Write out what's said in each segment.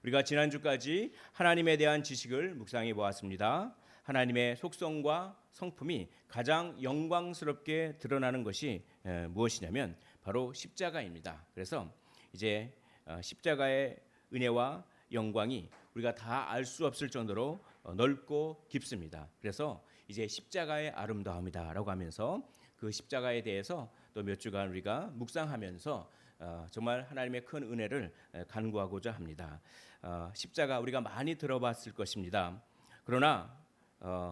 우리가 지난주까지 하나님에 대한 지식을 묵상해 보았습니다. 하나님의 속성과 성품이 가장 영광스럽게 드러나는 것이 무엇이냐면 바로 십자가입니다. 그래서 이제 십자가의 은혜와 영광이 우리가 다 알 수 없을 정도로 넓고 깊습니다. 그래서 이제 십자가의 아름다움이다라고 하면서 그 십자가에 대해서 또 몇 주간 우리가 묵상하면서 정말 하나님의 큰 은혜를 간구하고자 합니다. 십자가 우리가 많이 들어봤을 것입니다. 그러나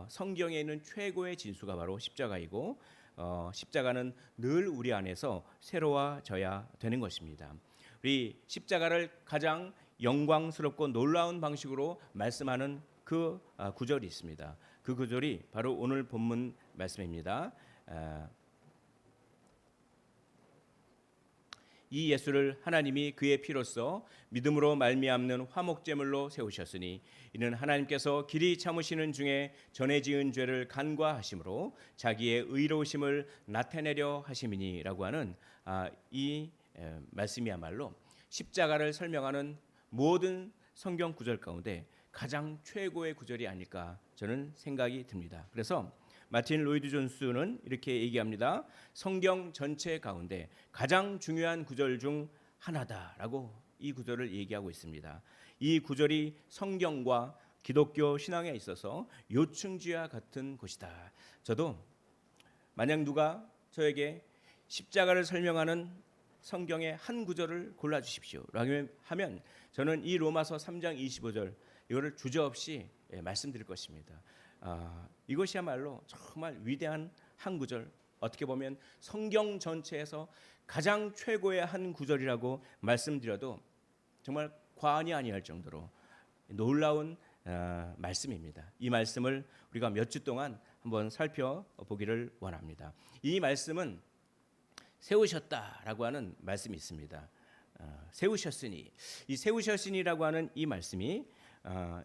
성경에 있는 최고의 진수가 바로 십자가이고 십자가는 늘 우리 안에서 새로워져야 되는 것입니다. 우리 십자가를 가장 영광스럽고 놀라운 방식으로 말씀하는 그 구절이 있습니다. 그 구절이 바로 오늘 본문 말씀입니다. 이 예수를 하나님이 그의 피로써 믿음으로 말미암는 화목제물로 세우셨으니 이는 하나님께서 길이 참으시는 중에 전에 지은 죄를 간과하심으로 자기의 의로우심을 나타내려 하심이니라고 하는 이 말씀이야말로 십자가를 설명하는 모든 성경 구절 가운데 가장 최고의 구절이 아닐까 저는 생각이 듭니다. 그래서 마틴 로이드 존스는 이렇게 얘기합니다. 성경 전체 가운데 가장 중요한 구절 중 하나다라고 이 구절을 얘기하고 있습니다. 이 구절이 성경과 기독교 신앙에 있어서 요충지와 같은 것이다. 저도 만약 누가 저에게 십자가를 설명하는 성경의 한 구절을 골라주십시오 하면 저는 이 로마서 3장 25절 이거를 주저없이 말씀드릴 것입니다. 이것이야말로 정말 위대한 한 구절, 어떻게 보면 성경 전체에서 가장 최고의 한 구절이라고 말씀드려도 정말 과언이 아니할 정도로 놀라운 말씀입니다. 이 말씀을 우리가 몇 주 동안 한번 살펴보기를 원합니다. 이 말씀은 세우셨다라고 하는 말씀이 있습니다. 세우셨으니, 이 세우셨으니라고 하는 이 말씀이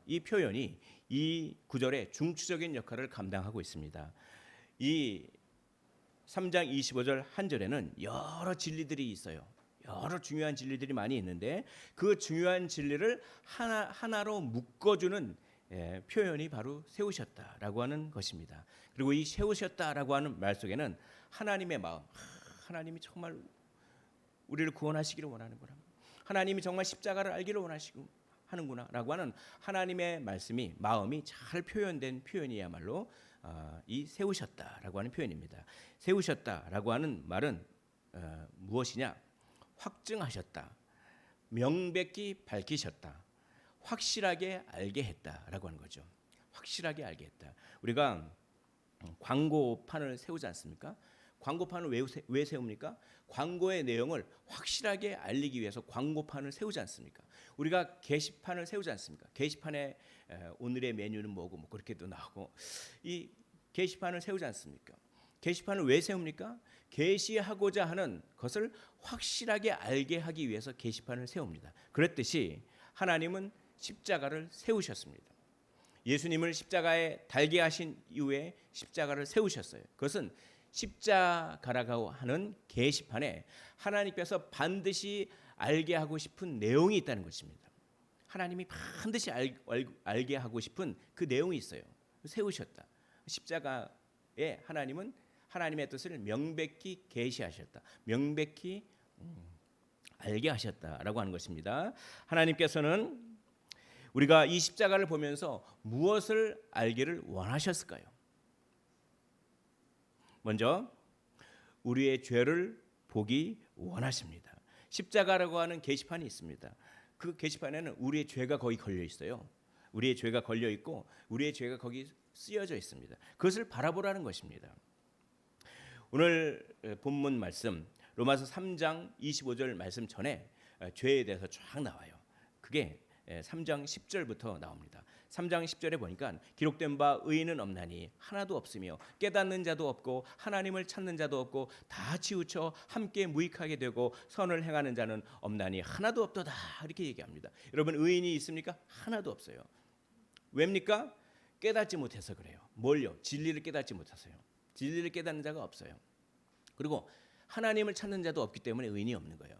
이 표현이 이 구절의 중추적인 역할을 감당하고 있습니다. 이 3장 25절 한 절에는 여러 진리들이 있어요. 여러 중요한 진리들이 많이 있는데 그 중요한 진리를 하나로 묶어주는 표현이 바로 세우셨다라고 하는 것입니다. 그리고 이 세우셨다라고 하는 말 속에는 하나님의 마음, 하나님이 정말 우리를 구원하시기를 원하는구나, 하나님이 정말 십자가를 알기를 원하시고 하는구나라고 하는 하나님의 말씀이, 마음이 잘 표현된 표현이야말로 이 세우셨다라고 하는 표현입니다. 세우셨다라고 하는 말은 무엇이냐? 확증하셨다, 명백히 밝히셨다, 확실하게 알게 했다라고 하는 거죠. 확실하게 알게 했다. 우리가 광고판을 세우지 않습니까? 광고판을 왜 세웁니까? 광고의 내용을 확실하게 알리기 위해서 광고판을 세우지 않습니까? 우리가 게시판을 세우지 않습니까? 게시판에 오늘의 메뉴는 뭐고 뭐 그렇게도 나오고, 이 게시판을 세우지 않습니까? 게시판을 왜 세웁니까? 게시하고자 하는 것을 확실하게 알게 하기 위해서 게시판을 세웁니다. 그랬듯이 하나님은 십자가를 세우셨습니다. 예수님을 십자가에 달게 하신 이후에 십자가를 세우셨어요. 그것은 십자가라고 하는 게시판에 하나님께서 반드시 알게 하고 싶은 내용이 있다는 것입니다. 하나님이 반드시 알게 하고 싶은 그 내용이 있어요. 세우셨다. 십자가에 하나님은 하나님의 뜻을 명백히 계시하셨다, 명백히 알게 하셨다라고 하는 것입니다. 하나님께서는 우리가 이 십자가를 보면서 무엇을 알기를 원하셨을까요? 먼저 우리의 죄를 보기 원하십니다. 십자가라고 하는 게시판이 있습니다. 그 게시판에는 우리의 죄가 거기 걸려 있어요. 우리의 죄가 걸려 있고 우리의 죄가 거기 쓰여져 있습니다. 그것을 바라보라는 것입니다. 오늘 본문 말씀 로마서 3장 25절 말씀 전에 죄에 대해서 쫙 나와요. 그게 3장 10절부터 나옵니다. 3장 10절에 보니까 기록된 바 의인은 없나니 하나도 없으며 깨닫는 자도 없고 하나님을 찾는 자도 없고 다 치우쳐 함께 무익하게 되고 선을 행하는 자는 없나니 하나도 없도다, 이렇게 얘기합니다. 여러분, 의인이 있습니까? 하나도 없어요. 왜입니까? 깨닫지 못해서 그래요. 뭘요? 진리를 깨닫지 못해서요. 진리를 깨닫는 자가 없어요. 그리고 하나님을 찾는 자도 없기 때문에 의인이 없는 거예요.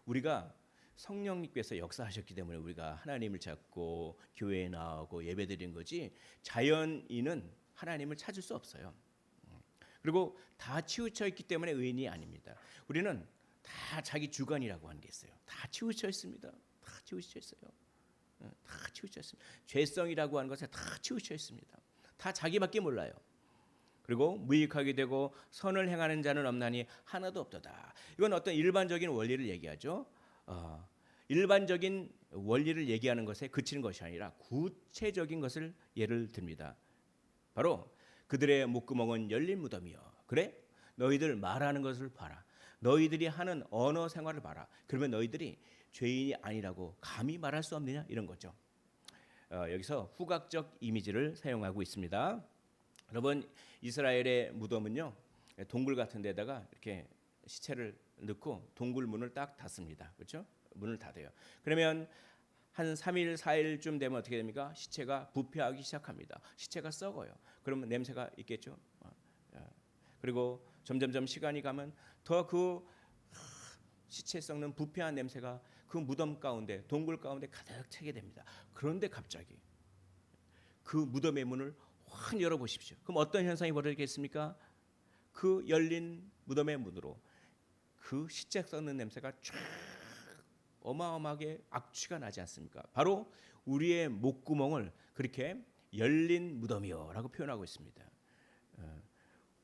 우리가 성령님께서 역사하셨기 때문에 우리가 하나님을 찾고 교회에 나오고 예배드리는 거지, 자연인은 하나님을 찾을 수 없어요. 그리고 다 치우쳐 있기 때문에 의인이 아닙니다. 우리는 다 자기 주관이라고 하는 게 있어요. 다 치우쳐 있습니다. 다 치우쳐 있어요. 다 치우쳐 있습니다. 죄성이라고 하는 것에 다 치우쳐 있습니다. 다 자기밖에 몰라요. 그리고 무익하게 되고 선을 행하는 자는 없나니 하나도 없도다. 이건 어떤 일반적인 원리를 얘기하죠. 일반적인 원리를 얘기하는 것에 그치는 것이 아니라 구체적인 것을 예를 듭니다. 바로 그들의 목구멍은 열린 무덤이요. 그래? 너희들 말하는 것을 봐라. 너희들이 하는 언어 생활을 봐라. 그러면 너희들이 죄인이 아니라고 감히 말할 수 없느냐? 이런 거죠. 여기서 후각적 이미지를 사용하고 있습니다. 여러분, 이스라엘의 무덤은요, 동굴 같은 데다가 이렇게 시체를 넣고 동굴 문을 딱 닫습니다. 그렇죠? 문을 닫아요. 그러면 한 3일, 4일쯤 되면 어떻게 됩니까? 시체가 부패하기 시작합니다. 시체가 썩어요. 그러면 냄새가 있겠죠. 그리고 점점점 시간이 가면 더 그 시체 썩는 부패한 냄새가 그 무덤 가운데, 동굴 가운데 가득 차게 됩니다. 그런데 갑자기 그 무덤의 문을 확 열어보십시오. 그럼 어떤 현상이 벌어지겠습니까? 그 열린 무덤의 문으로 그 시체 썩는 냄새가 쫙 어마어마하게 악취가 나지 않습니까? 바로 우리의 목구멍을 그렇게 열린 무덤이요라고 표현하고 있습니다.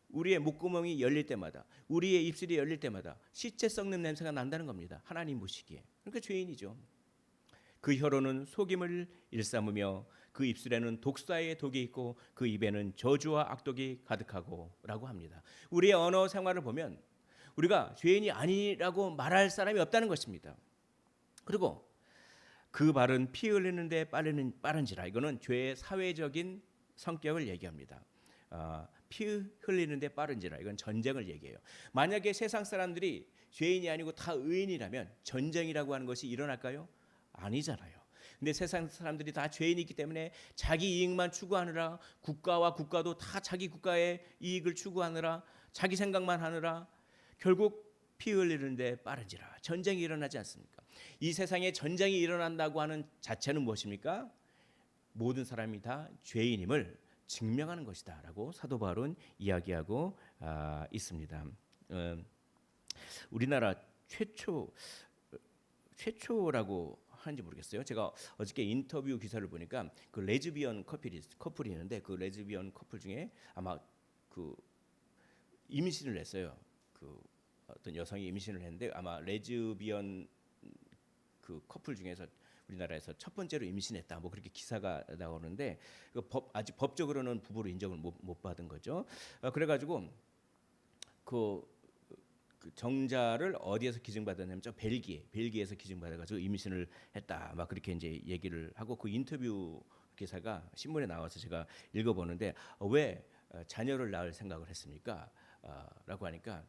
우리의 목구멍이 열릴 때마다, 우리의 입술이 열릴 때마다 시체 썩는 냄새가 난다는 겁니다. 하나님 보시기에. 그러니까 죄인이죠. 그 혀로는 속임을 일삼으며 그 입술에는 독사의 독이 있고 그 입에는 저주와 악독이 가득하고라고 합니다. 우리의 언어 생활을 보면 우리가 죄인이 아니라고 말할 사람이 없다는 것입니다. 그리고 그 발은 피 흘리는데 빠른지라. 이거는 죄의 사회적인 성격을 얘기합니다. 피 흘리는데 빠른지라. 이건 전쟁을 얘기해요. 만약에 세상 사람들이 죄인이 아니고 다 의인이라면 전쟁이라고 하는 것이 일어날까요? 아니잖아요. 근데 세상 사람들이 다 죄인이기 때문에 자기 이익만 추구하느라, 국가와 국가도 다 자기 국가의 이익을 추구하느라, 자기 생각만 하느라 결국 피 흘리는데 빠른지라. 전쟁이 일어나지 않습니까? 이 세상에 전쟁이 일어난다고 하는 자체는 무엇입니까? 모든 사람이 다 죄인임을 증명하는 것이다라고 사도 바울은 이야기하고 있습니다. 우리나라 최초라고 하는지 모르겠어요. 제가 어저께 인터뷰 기사를 보니까 그 레즈비언 커플이 있는데 그 레즈비언 커플 중에 아마 그 임신을 했어요. 그 어떤 여성이 임신을 했는데 아마 레즈비언 그 커플 중에서 우리나라에서 첫 번째로 임신했다. 뭐 그렇게 기사가 나오는데 아직 법적으로는 부부로 인정을 못 받은 거죠. 그래가지고 그 정자를 어디에서 기증받았냐면 저 벨기에에서 기증받아가지고 임신을 했다. 막 그렇게 이제 얘기를 하고 그 인터뷰 기사가 신문에 나와서 제가 읽어보는데 왜 자녀를 낳을 생각을 했습니까? 라고 하니까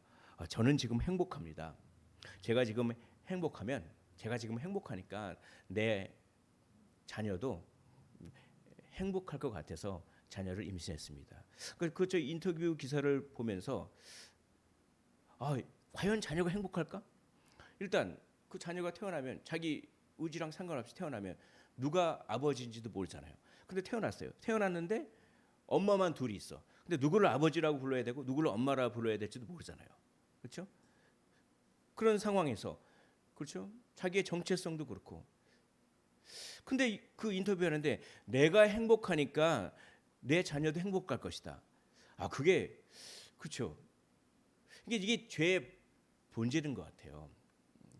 저는 지금 행복합니다. 제가 지금 행복하니까 내 자녀도 행복할 것 같아서 자녀를 임신했습니다. 저 인터뷰 기사를 보면서 과연 자녀가 행복할까? 일단 그 자녀가 태어나면 자기 의지랑 상관없이 태어나면 누가 아버지인지도 모르잖아요. 근데 태어났어요. 태어났는데 엄마만 둘이 있어. 근데 누구를 아버지라고 불러야 되고 누구를 엄마라고 불러야 될지도 모르잖아요. 그렇죠? 그런 상황에서 그렇죠? 자기의 정체성도 그렇고. 근데 그 인터뷰하는데 내가 행복하니까 내 자녀도 행복할 것이다. 그게 그렇죠. 이게 죄의 본질인 것 같아요.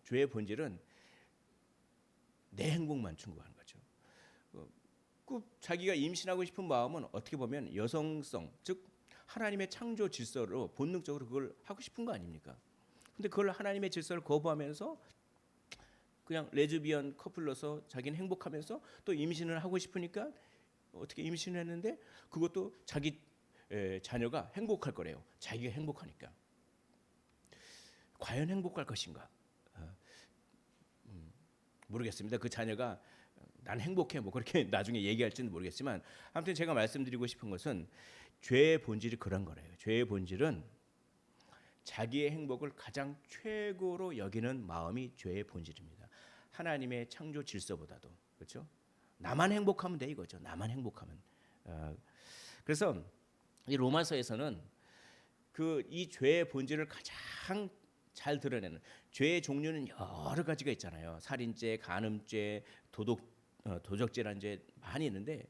죄의 본질은 내 행복만 추구하는 거죠. 그 자기가 임신하고 싶은 마음은 어떻게 보면 여성성, 즉 하나님의 창조 질서로 본능적으로 그걸 하고 싶은 거 아닙니까? 근데 그걸 하나님의 질서를 거부하면서 그냥 레즈비언 커플로서 자기는 행복하면서 또 임신을 하고 싶으니까 어떻게 임신을 했는데 그것도 자기 자녀가 행복할 거래요. 자기가 행복하니까. 과연 행복할 것인가? 모르겠습니다. 그 자녀가 난 행복해 뭐 그렇게 나중에 얘기할지는 모르겠지만 아무튼 제가 말씀드리고 싶은 것은 죄의 본질이 그런 거래요. 죄의 본질은 자기의 행복을 가장 최고로 여기는 마음이 죄의 본질입니다. 하나님의 창조 질서보다도, 그렇죠? 나만 행복하면 돼 이거죠. 나만 행복하면. 그래서 이 로마서에서는 그 이 죄의 본질을 가장 잘 드러내는, 죄의 종류는 여러 가지가 있잖아요. 살인죄, 간음죄, 도적질한 죄 많이 있는데,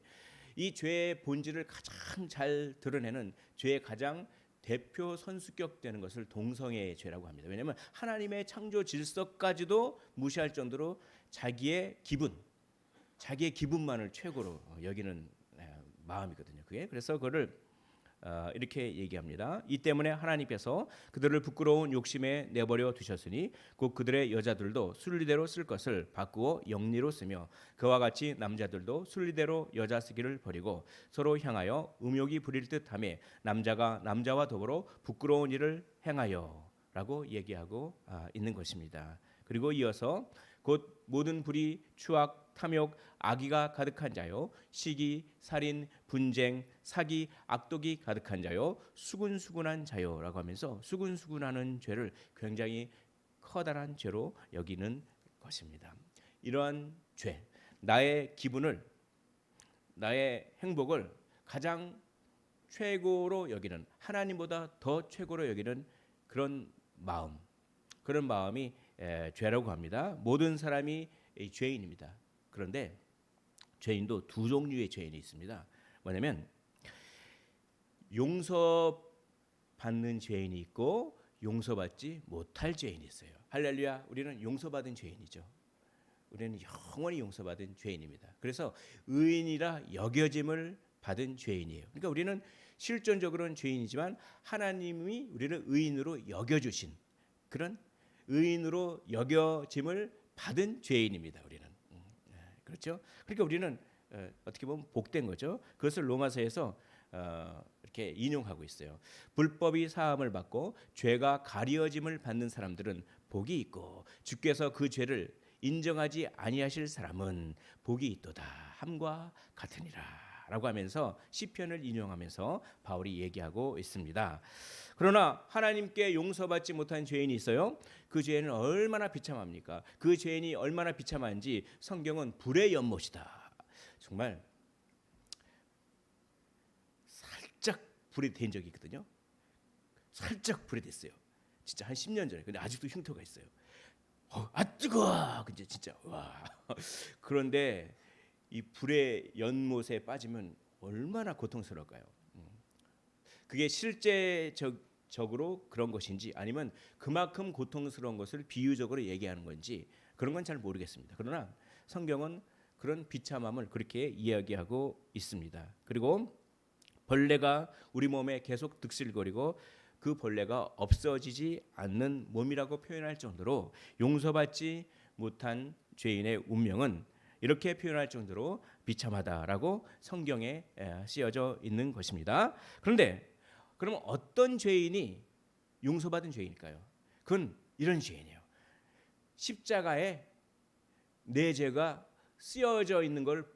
이 죄의 본질을 가장 잘 드러내는 죄의 가장 대표 선수격 되는 것을 동성애의 죄라고 합니다. 왜냐하면 하나님의 창조 질서까지도 무시할 정도로 자기의 기분만을 최고로 여기는 마음이거든요. 그게 그래서 그거를 이렇게 얘기합니다. 이 때문에 하나님께서 그들을 부끄러운 욕심에 내버려 두셨으니 곧 그들의 여자들도 순리대로 쓸 것을 바꾸어 영리로 쓰며 그와 같이 남자들도 순리대로 여자 쓰기를 버리고 서로 향하여 음욕이 부릴 듯하며 남자가 남자와 더불어 부끄러운 일을 행하여라고 얘기하고 있는 것입니다. 그리고 이어서 곧 모든 불의, 추악, 탐욕, 악의가 가득한 자요, 시기, 살인, 분쟁, 사기, 악독이 가득한 자요, 수군수군한 자요라고 하면서 수군수군하는 죄를 굉장히 커다란 죄로 여기는 것입니다. 이러한 죄, 나의 기분을, 나의 행복을 가장 최고로 여기는, 하나님보다 더 최고로 여기는 그런 마음이 죄라고 합니다. 모든 사람이 죄인입니다. 그런데 죄인도 두 종류의 죄인이 있습니다. 뭐냐면 용서받는 죄인이 있고 용서받지 못할 죄인이 있어요. 할렐루야, 우리는 용서받은 죄인이죠. 우리는 영원히 용서받은 죄인입니다. 그래서 의인이라 여겨짐을 받은 죄인이에요. 그러니까 우리는 실존적으로는 죄인이지만 하나님이 우리를 의인으로 여겨주신, 그런 의인으로 여겨짐을 받은 죄인입니다. 우리는. 그렇죠? 그러니까 우리는 어떻게 보면 복된 거죠. 그것을 로마서에서 이렇게 인용하고 있어요. 불법이 사함을 받고 죄가 가려짐을 받는 사람들은 복이 있고 주께서 그 죄를 인정하지 아니하실 사람은 복이 있도다 함과 같으니라라고 하면서 시편을 인용하면서 바울이 얘기하고 있습니다. 그러나 하나님께 용서받지 못한 죄인이 있어요. 그 죄는 얼마나 비참합니까? 그 죄인이 얼마나 비참한지 성경은 불의 연못이다. 정말 살짝 불이 된 적이 있거든요. 살짝 불이 됐어요. 진짜 한 10년 전에. 근데 아직도 흉터가 있어요. 뜨거워. 근데 진짜 와. 그런데 이 불의 연못에 빠지면 얼마나 고통스러울까요? 그게 실제적으로 그런 것인지 아니면 그만큼 고통스러운 것을 비유적으로 얘기하는 건지 그런 건 잘 모르겠습니다. 그러나 성경은 그런 비참함을 그렇게 이야기하고 있습니다. 그리고 벌레가 우리 몸에 계속 득실거리고 그 벌레가 없어지지 않는 몸이라고 표현할 정도로 용서받지 못한 죄인의 운명은 이렇게 표현할 정도로 비참하다라고 성경에 쓰여져 있는 것입니다. 그런데 그러면 어떤 죄인이 용서받은 죄인일까요? 그건 이런 죄인이에요. 십자가에 내 죄가 쓰여져 있는 걸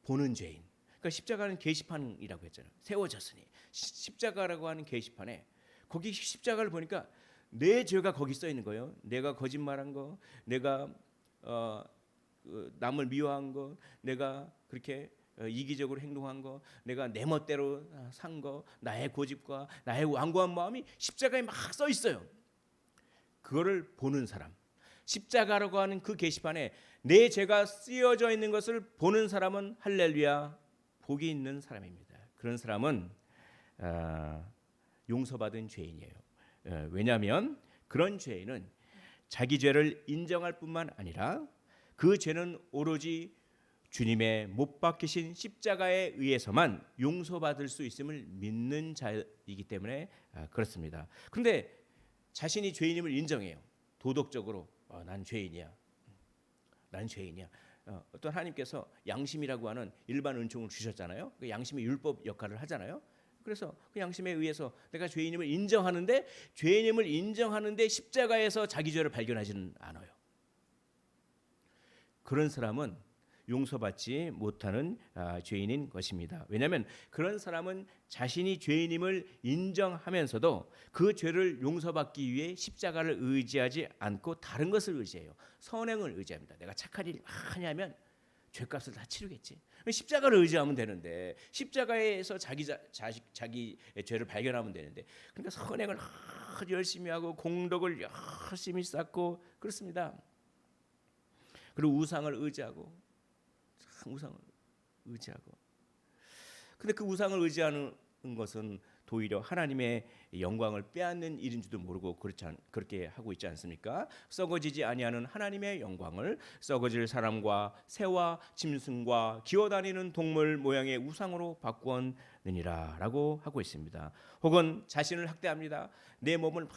보는 죄인. 그러니까 십자가는 게시판이라고 했잖아요. 세워졌으니 십자가라고 하는 게시판에 거기 십자가를 보니까 내 죄가 거기 써 있는 거예요. 내가 거짓말한 거, 내가 남을 미워한 거, 내가 그렇게 이기적으로 행동한 거, 내가 내 멋대로 산 거, 나의 고집과 나의 완고한 마음이 십자가에 막 써 있어요. 그거를 보는 사람, 십자가라고 하는 그 게시판에 내 죄가 쓰여져 있는 것을 보는 사람은 할렐루야, 복이 있는 사람입니다. 그런 사람은 용서받은 죄인이에요. 왜냐하면 그런 죄인은 자기 죄를 인정할 뿐만 아니라 그 죄는 오로지 주님의 못 박히신 십자가에 의해서만 용서받을 수 있음을 믿는 자이기 때문에 그렇습니다. 그런데 자신이 죄인임을 인정해요. 도덕적으로 난 죄인이야. 난 죄인이야. 또 하나님께서 양심이라고 하는 일반 은총을 주셨잖아요. 그 양심이 율법 역할을 하잖아요. 그래서 그 양심에 의해서 내가 죄인임을 인정하는데 십자가에서 자기 죄를 발견하지는 않아요. 그런 사람은 용서받지 못하는 죄인인 것입니다. 왜냐하면 그런 사람은 자신이 죄인임을 인정하면서도 그 죄를 용서받기 위해 십자가를 의지하지 않고 다른 것을 의지해요. 선행을 의지합니다. 내가 착한 일 많이 하면 죄값을 다 치르겠지. 십자가를 의지하면 되는데, 십자가에서 자기 죄를 발견하면 되는데, 그러니까 선행을 아주 열심히 하고 공덕을 열심히 쌓고 그렇습니다. 그리고 우상을 의지하고, 우상을 의지하고. 근데 그 우상을 의지하는 것은 도리어 하나님의 영광을 빼앗는 일인지도 모르고 그렇게 하고 있지 않습니까? 썩어지지 아니하는 하나님의 영광을 썩어질 사람과 새와 짐승과 기어다니는 동물 모양의 우상으로 바꾸었느니라라고 하고 있습니다. 혹은 자신을 학대합니다. 내 몸을 막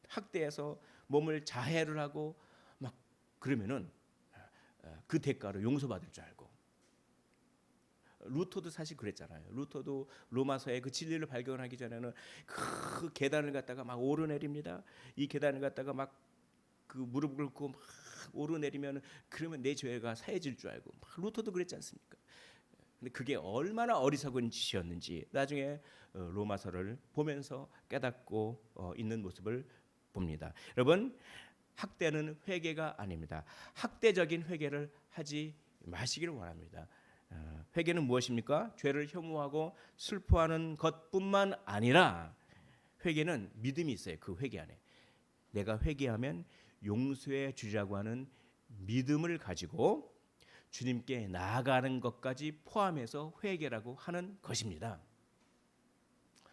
학대해서 몸을 자해를 하고 막 그러면은 그 대가로 용서받을 줄 알고. 루터도 사실 그랬잖아요. 루터도 로마서의 그 진리를 발견하기 전에는 그 계단을 갖다가 막 오르내립니다. 이 계단을 갖다가 막 그 무릎을 꿇고 막 오르내리면 그러면 내 죄가 사해질 줄 알고. 막 루터도 그랬지 않습니까? 근데 그게 얼마나 어리석은 짓이었는지 나중에 로마서를 보면서 깨닫고 있는 모습을 봅니다. 여러분, 학대는 회개가 아닙니다. 학대적인 회개를 하지 마시기를 원합니다. 회개는 무엇입니까? 죄를 혐오하고 슬퍼하는 것뿐만 아니라 회개는 믿음이 있어요. 그 회개 안에 내가 회개하면 용서해 주리라고 하는 믿음을 가지고 주님께 나아가는 것까지 포함해서 회개라고 하는 것입니다.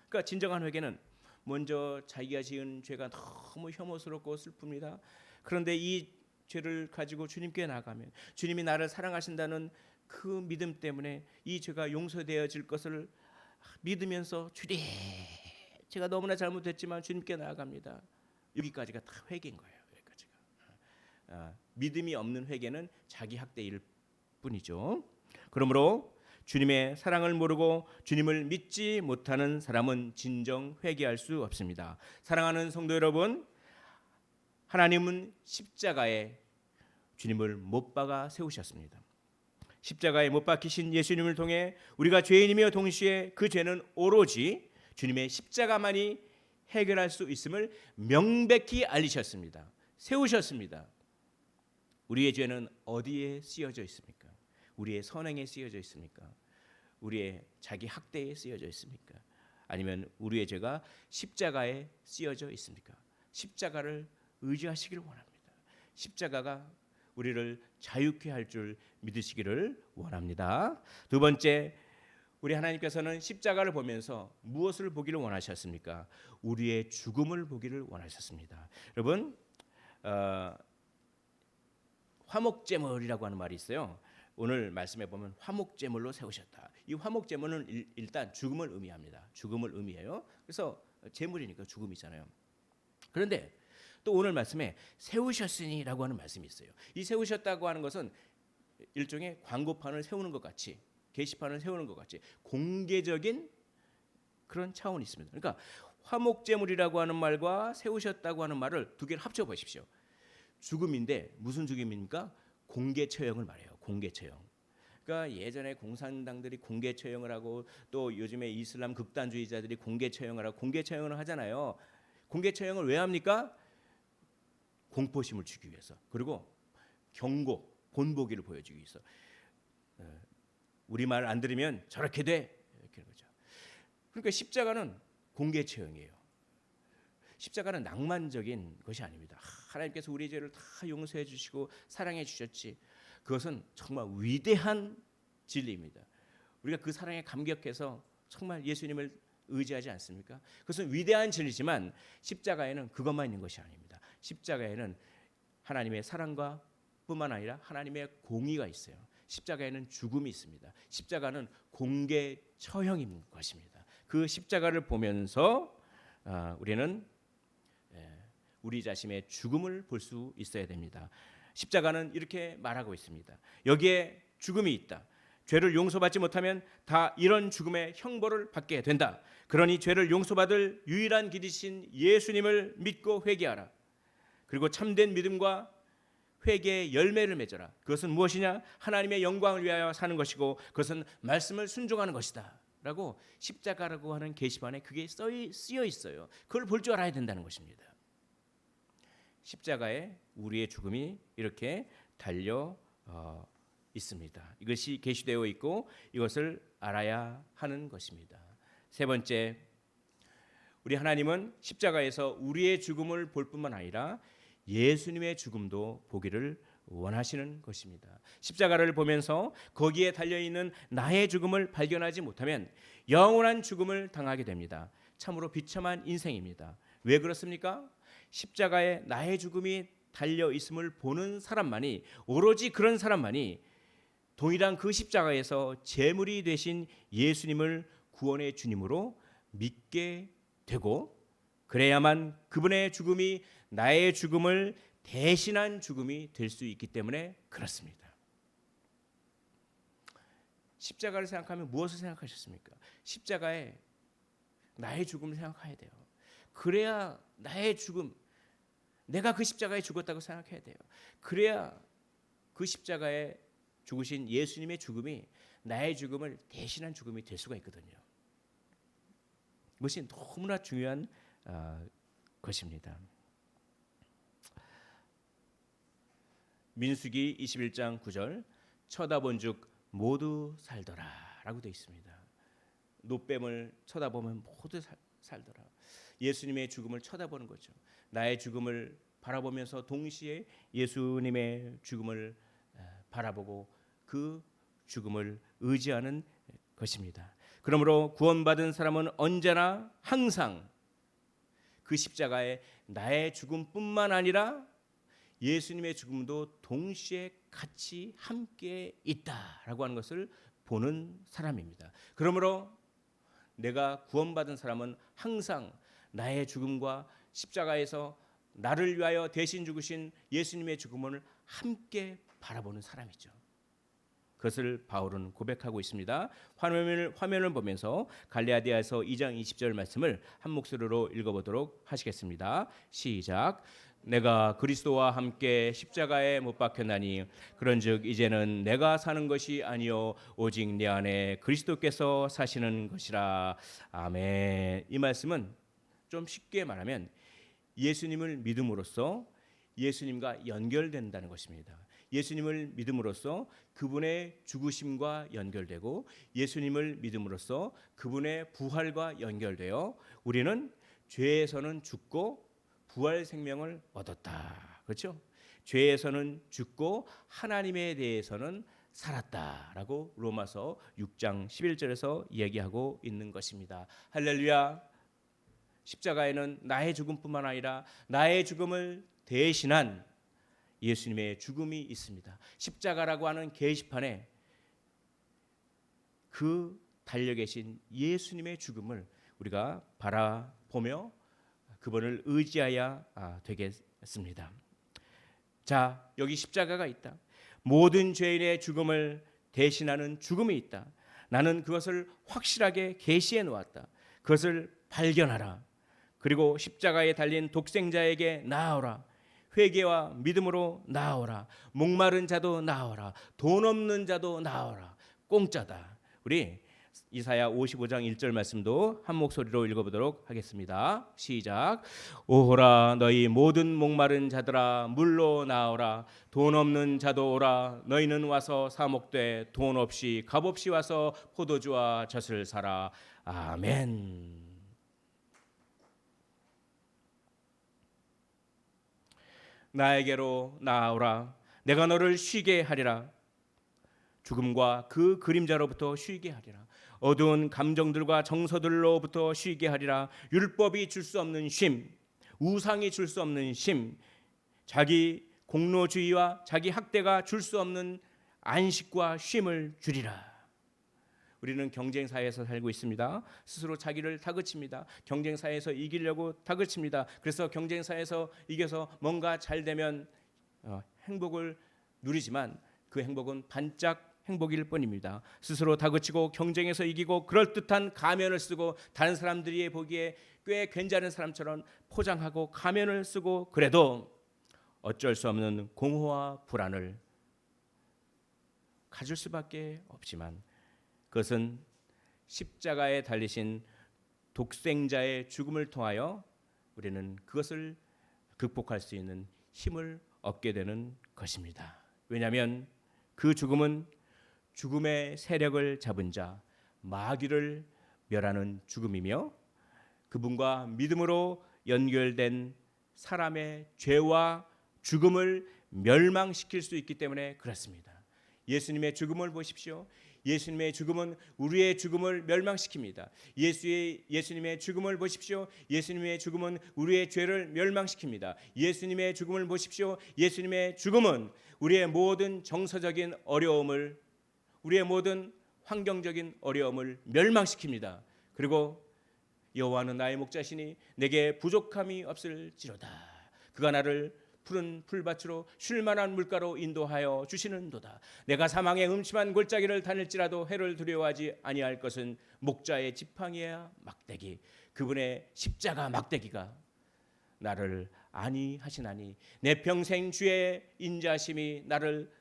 그러니까 진정한 회개는 먼저 자기가 지은 죄가 너무 혐오스럽고 슬픕니다. 그런데 이 죄를 가지고 주님께 나가면 주님이 나를 사랑하신다는 그 믿음 때문에 이 죄가 용서되어질 것을 믿으면서 주님, 제가 너무나 잘못했지만 주님께 나아갑니다. 여기까지가 다 회개인 거예요. 여기까지가. 믿음이 없는 회개는 자기 학대일 뿐이죠. 그러므로 주님의 사랑을 모르고 주님을 믿지 못하는 사람은 진정 회개할 수 없습니다. 사랑하는 성도 여러분, 하나님은 십자가에 주님을 못 박아 세우셨습니다. 십자가에 못 박히신 예수님을 통해 우리가 죄인이며 동시에 그 죄는 오로지 주님의 십자가만이 해결할 수 있음을 명백히 알리셨습니다. 세우셨습니다. 우리의 죄는 어디에 쓰여져 있습니까? 우리의 선행에 쓰여져 있습니까? 우리의 자기 학대에 쓰여져 있습니까? 아니면 우리의 죄가 십자가에 쓰여져 있습니까? 십자가를 의지하시기를 원합니다. 십자가가 우리를 자유케 할 줄 믿으시기를 원합니다. 두 번째, 우리 하나님께서는 십자가를 보면서 무엇을 보기를 원하셨습니까? 우리의 죽음을 보기를 원하셨습니다. 여러분, 화목제물이라고 하는 말이 있어요. 오늘 말씀에 보면 화목제물로 세우셨다. 이 화목제물은 일단 죽음을 의미합니다. 죽음을 의미해요. 그래서 제물이니까 죽음이잖아요. 그런데 또 오늘 말씀에 세우셨으니라고 하는 말씀이 있어요. 이 세우셨다고 하는 것은 일종의 광고판을 세우는 것 같이, 게시판을 세우는 것 같이 공개적인 그런 차원이 있습니다. 그러니까 화목제물이라고 하는 말과 세우셨다고 하는 말을 두 개를 합쳐 보십시오. 죽음인데 무슨 죽음입니까? 공개 처형을 말해요. 공개 처형. 그러니까 예전에 공산당들이 공개 처형을 하고 또 요즘에 이슬람 극단주의자들이 공개 처형을 하고 공개 처형을 하잖아요. 공개 처형을 왜 합니까? 공포심을 주기 위해서. 그리고 경고, 본보기를 보여주기 위해서. 우리 말 안 들으면 저렇게 돼. 이렇게 거죠. 그러니까 십자가는 공개 처형이에요. 십자가는 낭만적인 것이 아닙니다. 하나님께서 우리의 죄를 다 용서해 주시고 사랑해 주셨지. 그것은 정말 위대한 진리입니다. 우리가 그 사랑에 감격해서 정말 예수님을 의지하지 않습니까? 그것은 위대한 진리지만 십자가에는 그것만 있는 것이 아닙니다. 십자가에는 하나님의 사랑과 뿐만 아니라 하나님의 공의가 있어요. 십자가에는 죽음이 있습니다. 십자가는 공개 처형인 것입니다. 그 십자가를 보면서 우리는 우리 자신의 죽음을 볼 수 있어야 됩니다. 십자가는 이렇게 말하고 있습니다. 여기에 죽음이 있다. 죄를 용서받지 못하면 다 이런 죽음의 형벌을 받게 된다. 그러니 죄를 용서받을 유일한 길이신 예수님을 믿고 회개하라. 그리고 참된 믿음과 회개의 열매를 맺어라. 그것은 무엇이냐? 하나님의 영광을 위하여 사는 것이고 그것은 말씀을 순종하는 것이다 라고 십자가라고 하는 게시판에 그게 쓰여 있어요. 그걸 볼 줄 알아야 된다는 것입니다. 십자가에 우리의 죽음이 이렇게 달려 있습니다. 이것이 게시되어 있고 이것을 알아야 하는 것입니다. 세 번째, 우리 하나님은 십자가에서 우리의 죽음을 볼 뿐만 아니라 예수님의 죽음도 보기를 원하시는 것입니다. 십자가를 보면서 거기에 달려있는 나의 죽음을 발견하지 못하면 영원한 죽음을 당하게 됩니다. 참으로 비참한 인생입니다. 왜 그렇습니까? 십자가에 나의 죽음이 달려있음을 보는 사람만이, 오로지 그런 사람만이 동일한 그 십자가에서 제물이 되신 예수님을 구원의 주님으로 믿게 되고, 그래야만 그분의 죽음이 나의 죽음을 대신한 죽음이 될 수 있기 때문에 그렇습니다. 십자가를 생각하면 무엇을 생각하셨습니까? 십자가에 나의 죽음을 생각해야 돼요. 그래야 나의 죽음, 내가 그 십자가에 죽었다고 생각해야 돼요. 그래야 그 십자가에 죽으신 예수님의 죽음이 나의 죽음을 대신한 죽음이 될 수가 있거든요. 이것이 너무나 중요한 것입니다. 민수기 21장 9절, 쳐다본즉 모두 살더라라고 되어 있습니다. 노뱀을 쳐다보면 모두 살더라. 예수님의 죽음을 쳐다보는 거죠. 나의 죽음을 바라보면서 동시에 예수님의 죽음을 바라보고 그 죽음을 의지하는 것입니다. 그러므로 구원받은 사람은 언제나 항상 그 십자가에 나의 죽음뿐만 아니라 예수님의 죽음도 동시에 같이 함께 있다라고 하는 것을 보는 사람입니다. 그러므로 내가 구원받은 사람은 항상 나의 죽음과 십자가에서 나를 위하여 대신 죽으신 예수님의 죽음을 함께 바라보는 사람이죠. 그것을 바울은 고백하고 있습니다. 화면을 보면서 갈라디아서 2장 20절 말씀을 한 목소리로 읽어보도록 하시겠습니다. 시작. 내가 그리스도와 함께 십자가에 못 박혔나니 그런즉 이제는 내가 사는 것이 아니요 오직 내 안에 그리스도께서 사시는 것이라. 아멘. 이 말씀은 좀 쉽게 말하면 예수님을 믿음으로써 예수님과 연결된다는 것입니다. 예수님을 믿음으로써 그분의 죽으심과 연결되고 예수님을 믿음으로써 그분의 부활과 연결되어 우리는 죄에서는 죽고 부활 생명을 얻었다. 그렇죠? 죄에서는 죽고 하나님에 대해서는 살았다라고 로마서 6장 11절에서 얘기하고 있는 것입니다. 할렐루야. 십자가에는 나의 죽음뿐만 아니라 나의 죽음을 대신한 예수님의 죽음이 있습니다. 십자가라고 하는 게시판에 그 달려 계신 예수님의 죽음을 우리가 바라보며 그분을 의지하여야 되겠습니다. 자, 여기 십자가가 있다. 모든 죄인의 죽음을 대신하는 죽음이 있다. 나는 그것을 확실하게 계시해 놓았다. 그것을 발견하라. 그리고 십자가에 달린 독생자에게 나아오라. 회개와 믿음으로 나아오라. 목마른 자도 나아오라. 돈 없는 자도 나아오라. 공짜다. 우리 이사야 55장 1절 말씀도 한 목소리로 읽어보도록 하겠습니다. 시작. 오호라 너희 모든 목마른 자들아 물로 나오라. 돈 없는 자도 오라. 너희는 와서 사목되 돈 없이 값 없이 와서 포도주와 젖을 사라. 아멘. 나에게로 나아오라. 내가 너를 쉬게 하리라. 죽음과 그 그림자로부터 쉬게 하리라. 어두운 감정들과 정서들로부터 쉬게 하리라. 율법이 줄 수 없는 쉼, 우상이 줄 수 없는 쉼, 자기 공로주의와 자기 학대가 줄 수 없는 안식과 쉼을 주리라. 우리는 경쟁사회에서 살고 있습니다. 스스로 자기를 다그칩니다. 경쟁사회에서 이기려고 다그칩니다. 그래서 경쟁사회에서 이겨서 뭔가 잘 되면 행복을 누리지만 그 행복은 반짝 행복일 뿐입니다. 스스로 다그치고 경쟁에서 이기고 그럴듯한 가면을 쓰고 다른 사람들이 보기에 꽤 괜찮은 사람처럼 포장하고 가면을 쓰고 그래도 어쩔 수 없는 공허와 불안을 가질 수밖에 없지만 그것은 십자가에 달리신 독생자의 죽음을 통하여 우리는 그것을 극복할 수 있는 힘을 얻게 되는 것입니다. 왜냐하면 그 죽음은 죽음의 세력을 잡은 자 마귀를 멸하는 죽음이며 그분과 믿음으로 연결된 사람의 죄와 죽음을 멸망시킬 수 있기 때문에 그렇습니다. 예수님의 죽음을 보십시오. 예수님의 죽음은 우리의 죽음을 멸망시킵니다. 예수님의 죽음을 보십시오. 예수님의 죽음은 우리의 죄를 멸망시킵니다. 예수님의 죽음을 보십시오. 예수님의 죽음은 우리의 모든 정서적인 어려움을, 우리의 모든 환경적인 어려움을 멸망시킵니다. 그리고 여호와는 나의 목자시니 내게 부족함이 없을지로다. 그가 나를 푸른 풀밭으로 쉴만한 물가로 인도하여 주시는도다. 내가 사망의 음침한 골짜기를 다닐지라도 해를 두려워하지 아니할 것은 목자의 지팡이야 막대기, 그분의 십자가 막대기가 나를 안위하시나니 내 평생 주의 인자심이 나를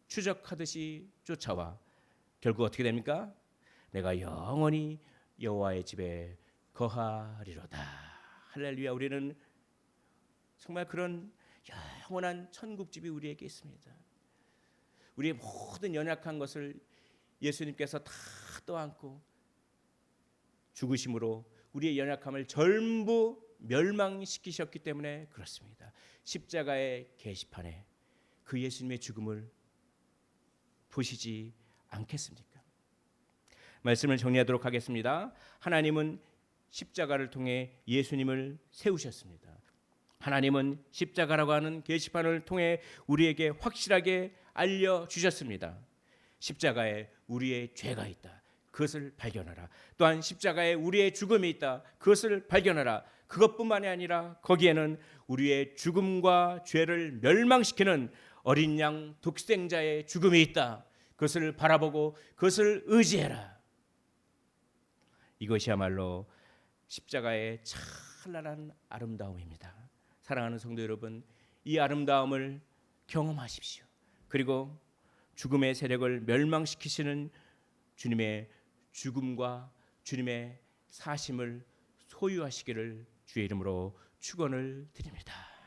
추적하듯이 쫓아와 결국 어떻게 됩니까? 내가 영원히 여호와의 집에 거하리로다. 할렐루야. 우리는 정말 그런 영원한 천국집이 우리에게 있습니다. 우리의 모든 연약한 것을 예수님께서 다 떠안고 죽으심으로 우리의 연약함을 전부 멸망시키셨기 때문에 그렇습니다. 십자가의 계시판에 그 예수님의 죽음을 보시지 않겠습니까? 말씀을 정리하도록 하겠습니다. 하나님은 십자가를 통해 예수님을 세우셨습니다. 하나님은 십자가라고 하는 계시판을 통해 우리에게 확실하게 알려주셨습니다. 십자가에 우리의 죄가 있다. 그것을 발견하라. 또한 십자가에 우리의 죽음이 있다. 그것을 발견하라. 그것뿐만이 아니라 거기에는 우리의 죽음과 죄를 멸망시키는 어린 양 독생자의 죽음이 있다. 그것을 바라보고 그것을 의지해라. 이것이야말로 십자가의 찬란한 아름다움입니다. 사랑하는 성도 여러분, 이 아름다움을 경험하십시오. 그리고 죽음의 세력을 멸망시키시는 주님의 죽음과 주님의 사심을 소유하시기를 주의 이름으로 축원을 드립니다.